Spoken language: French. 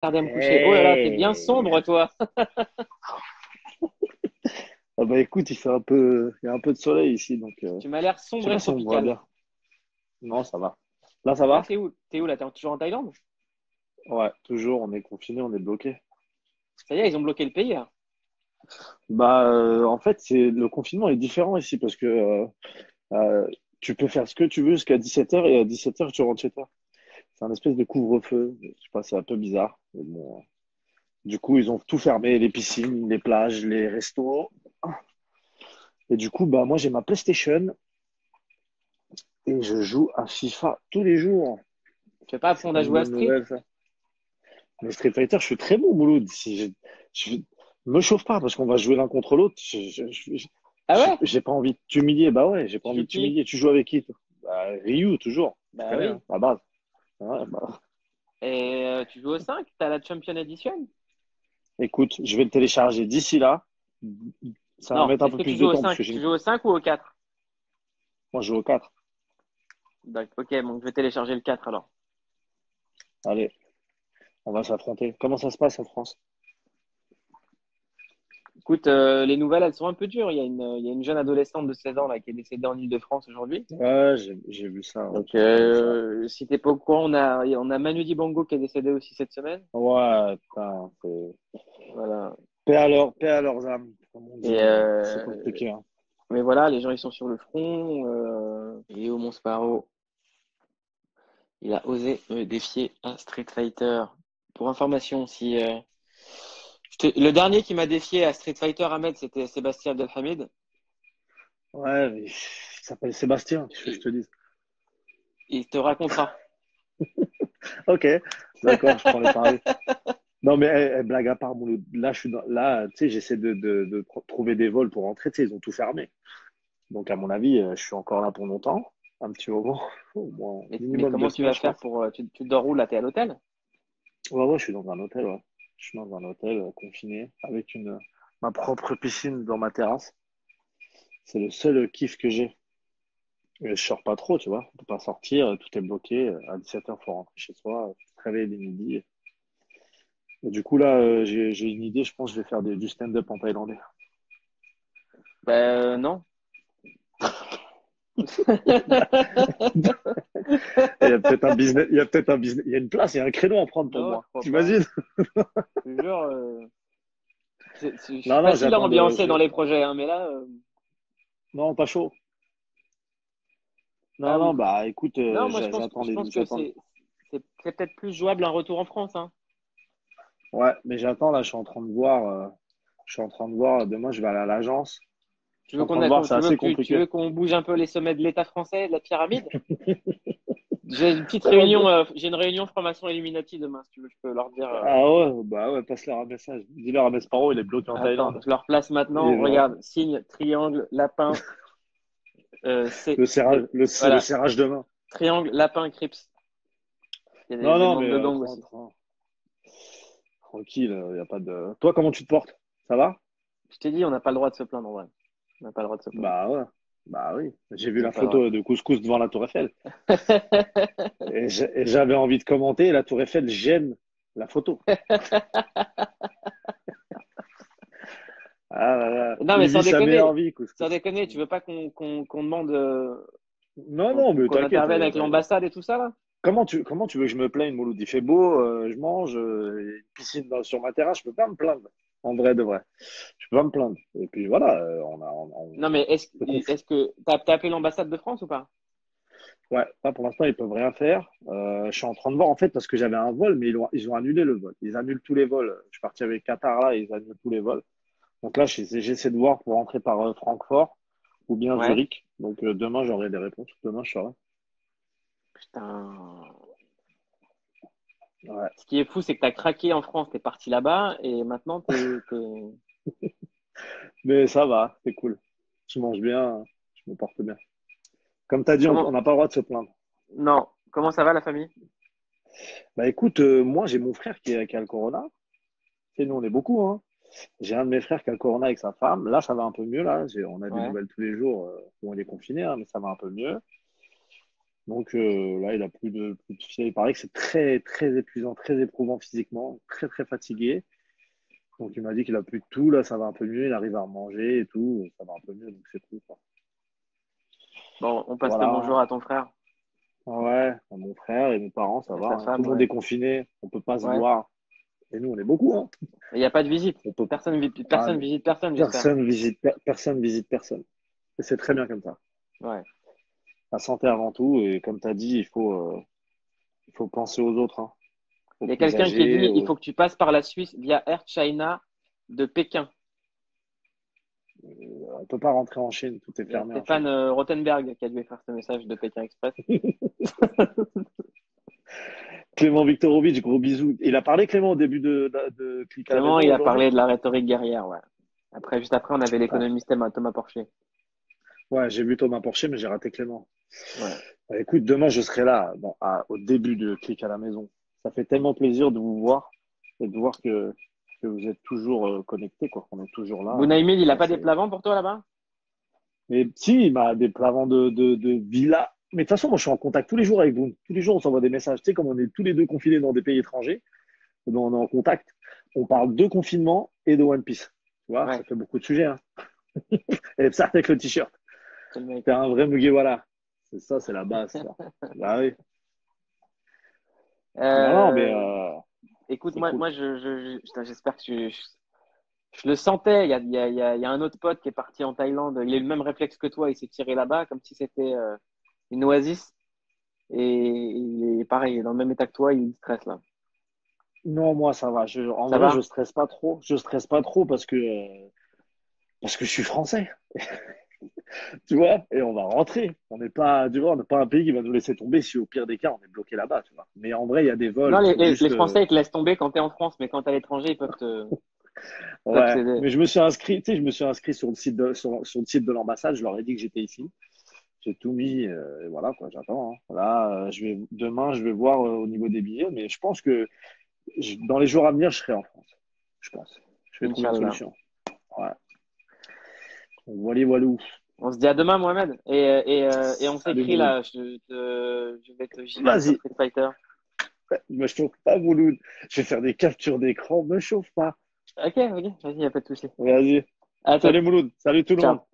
Tarder à me coucher. Oh là là, t'es bien Hey. sombre, toi. Ah bah écoute, il y a un peu de soleil ici, donc Tu m'as l'air je sais sombre et pas si on me voit tropical. bien. Non, ça va. Là, ça Là, va? t'es où? T'es où là? T'es toujours en Thaïlande? Ouais, toujours, on est confiné, on est bloqué. Ça y est, ils ont bloqué le pays, là. Bah, en fait, le confinement est différent ici parce que euh, tu peux faire ce que tu veux jusqu'à 17h et à 17h, tu rentres chez toi. C'est un espèce de couvre-feu. Je sais pas, c'est un peu bizarre. Mais bon, du coup, ils ont tout fermé, les piscines, les plages, les restos. Et du coup, bah, moi, j'ai ma PlayStation et je joue à FIFA tous les jours. Tu veux pas C'est apprendre pas à une jouer à bonne Street? nouvelle, ça. Mais Street Fighter, je suis très bon, Mouloud. Si je me chauffe pas parce qu'on va jouer l'un contre l'autre. Ah ouais? J'ai pas envie de t'humilier. Bah ouais, j'ai pas Tu joues envie de qui? t'humilier. Tu joues avec qui, toi? Bah, Ryu, toujours. Tu Bah connais, oui. hein, la base. Ouais, bah, Et tu joues au 5? T'as la Champion Edition? écoute, je vais le télécharger d'ici là. Ça va Non. mettre un Est-ce peu que tu plus joues de au temps parce 5? que Tu joues au 5 ou au 4? moi, je joue au 4. Ok, donc je vais télécharger le 4 alors. Allez, on va s'affronter. Comment ça se passe en France? Écoute, les nouvelles, elles sont un peu dures. Il y a une jeune adolescente de 16 ans là, qui est décédée en Île-de-France aujourd'hui. Ouais, j'ai vu ça. Ouais, Donc, j'ai entendu ça. si t'es pas au courant, on a Manu Dibango qui est décédé aussi cette semaine. Ouais, putain, c'est Voilà. paix à leurs âmes, comme on dit, Et, mais c'est compliqué, hein. mais voilà, les gens ils sont sur le front. Et Léo Montesparro, il a osé défier un Street Fighter. Pour information, si le dernier qui m'a défié à Street Fighter Ahmed, c'était Sébastien Abdelhamid. Ouais, mais il s'appelle Sébastien, qu'est-ce que je Il, te dis? il te racontera. Ok, d'accord, je prends les paris. Non, mais blague à part, là, là, tu sais, j'essaie de trouver des vols pour rentrer, tu sais, ils ont tout fermé. Donc, à mon avis, je suis encore là pour longtemps, un petit moment, au moins Mais minimum deux comment tu semaines, vas je faire pense. pour tu dors où là? T'es à l'hôtel? Ouais, ouais, je suis dans un hôtel, ouais. Je suis dans un hôtel confiné avec ma propre piscine dans ma terrasse. C'est le seul kiff que j'ai. Et je sors pas trop, tu vois. On peut pas sortir, tout est bloqué. À 17h, faut rentrer chez soi, se réveiller dès midi. Et du coup, là, j'ai une idée, je pense que je vais faire du stand-up en thaïlandais. Ben non. Il y a peut-être un business, il y a peut-être un business, il y a une place, il y a un créneau à prendre pour Non, je moi. crois pas. T'imagines? Je te jure, je suis Non, non, facile à ambiancer dans les projets, hein, mais là, non, pas chaud. ah Non, non, oui. bah, écoute, Non, je j'attends pense que j'attends. c'est peut-être plus jouable un retour en France, hein. Ouais, mais j'attends, là, je suis en train de voir, demain, je vais aller à l'agence. Je Tu suis veux en train de voir, c'est assez tu compliqué. veux qu'on bouge un peu les sommets de l'État français, de la pyramide? J'ai une petite Ouais, réunion, j'ai une réunion franc-maçon Illuminati demain, si tu veux, je peux leur dire. ah ouais, bah ouais, passe-leur un message. Dis-leur à Mesparo, il est bloqué en Attends, Thaïlande. je leur place Et maintenant. Regarde, signe, triangle, lapin, c'est le voilà, serrage de main. triangle, lapin, Crips. Il y a Non, des non, membres mais de gang aussi. tranquille, il y a pas de. Toi, comment tu te portes? Ça va? Je t'ai dit, on n'a pas le droit de se plaindre en vrai. On n'a pas le droit de se plaindre. Bah ouais, bah oui. J'ai vu On n'a la pas le droit. photo de couscous devant la Tour Eiffel. Et j'avais envie de commenter, et la Tour Eiffel gêne la photo. Ah là là, Non, mais il vit sa meilleure vie, sans couscous. déconner, tu veux pas qu'on demande, Non, non, mais qu'on t'inquiète. intervienne avec l'ambassade et tout ça là? Comment tu veux que je me plaigne, Mouloud? Il fait beau, je mange, il y a une piscine sur ma terrasse, je peux pas me plaindre. En vrai de vrai. Je peux pas me plaindre. Et puis voilà, Non, mais le conf- est-ce que t'as appelé l'ambassade de France ou pas? Ouais, là pour l'instant ils peuvent rien faire. Je suis en train de voir en fait parce que j'avais un vol, mais ils ont annulé le vol. Ils annulent tous les vols. Je suis parti avec Qatar là, ils annulent tous les vols. Donc là j'essaie de voir pour rentrer par Francfort ou bien Ouais. Zurich. Donc demain j'aurai des réponses. Demain je saurai. Putain. Ouais. Ce qui est fou, c'est que t'as craqué en France, t'es parti là-bas et maintenant Mais ça va, c'est cool. Je mange bien, je me porte bien. Comme tu as dit, on comment, n'a pas le droit de se plaindre. non, comment ça va la famille? Bah écoute, moi j'ai mon frère qui a le corona. Et nous on est beaucoup, hein. J'ai un de mes frères qui a le corona avec sa femme. Là, ça va un peu mieux. Là, on a des Ouais. nouvelles tous les jours. Où on est confiné, hein, mais ça va un peu mieux. Donc là, il a plus de fièvre. Il paraît que c'est très, très épuisant, très éprouvant physiquement, très, très fatigué. Donc il m'a dit qu'il a plus de tout. Là, ça va un peu mieux. Il arrive à manger et tout. Ça va un peu mieux. Donc c'est cool, quoi. Bon, on passe le Voilà. bonjour à ton frère Ouais, mon frère et mes parents, ça et va, ta hein. Tout femme, le monde ouais. est confiné. On peut pas se Ouais. voir. Et nous, on est beaucoup, hein. Il n'y a pas de visite. On peut pas. Personne visite personne, j'espère. Personne visite personne. Et c'est très bien comme ça. Ouais. La santé avant tout. Et comme tu as dit, il faut penser aux autres, hein. Aux Il y a plus quelqu'un qui âgés. dit il faut que tu passes par la Suisse via Air China de Pékin. On peut pas rentrer en Chine. Tout est Il y a fermé en Stéphane Chine. Rothenberg qui a dû faire ce message de Pékin Express. Clément Viktorovitch, gros bisous. Il a parlé, Clément, au début de Click à la Clément, maison il a aujourd'hui? parlé de la rhétorique guerrière, ouais. Après, juste après, on avait Putain. l'économiste Thomas Porcher. Ouais, j'ai vu Thomas Porcher, mais j'ai raté Clément. Ouais. Bah, écoute, demain, je serai là, au début de Click à la maison. Ça fait tellement plaisir de vous voir et de voir que vous êtes toujours connectés, quoi, qu'on est toujours là, hein. Bounaïmid, il a Ça, pas des c'est... plavants pour toi là-bas? Mais si, bah, des plans de villa. Mais de toute façon, moi, je suis en contact tous les jours avec vous. Tous les jours, on s'envoie des messages. Tu sais, comme on est tous les deux confinés dans des pays étrangers, eh ben, on est en contact. On parle de confinement et de One Piece. Tu vois, Ouais, ça fait beaucoup de sujets, hein. Et ça avec le t-shirt. c'est le mec. T'es un vrai Mugiwara. C'est ça, c'est la base, ça. Bah oui. Non, non, mais Euh, Écoute, c'est cool. putain, j'espère que je le sentais. Il y a un autre pote qui est parti en Thaïlande. Il a eu le même réflexe que toi. Il s'est tiré là-bas comme si c'était une oasis. Et il est pareil, il est dans le même état que toi. Il stresse là. Non, moi, ça va. En Ça vrai, je va? stresse pas trop. Je stresse pas trop parce que je suis français. Tu vois, et on va rentrer. On n'est pas, tu vois, on n'est pas un pays qui va nous laisser tomber si au pire des cas, on est bloqué là-bas, tu vois. Mais en vrai, il y a des Non, vols, faut les juste, Français, ils te laissent tomber quand t'es en France, mais quand t'es à l'étranger, ils peuvent ouais. t'aider. Mais je me suis inscrit, tu sais, je me suis inscrit sur le site de l'ambassade, je leur ai dit que j'étais ici. J'ai tout mis, et voilà, quoi, j'attends, hein. Là, demain, je vais voir au niveau des billets, mais je pense que dans les jours à venir, je serai en France. Je pense. Je vais trouver une Inch'Allah. solution. Ouais. Donc, voilà, voilou. On se dit à demain, Mohamed. Et on Salut, s'écrit Mouloud. là. Je vais te gifler sur Vas-y. Street Fighter. Me chauffe pas, Mouloud. Je vais faire des captures d'écran. Me chauffe pas. Ok, vas-y, y a pas de souci. Vas-y. À tout. Salut Mouloud, salut tout le monde. Ciao.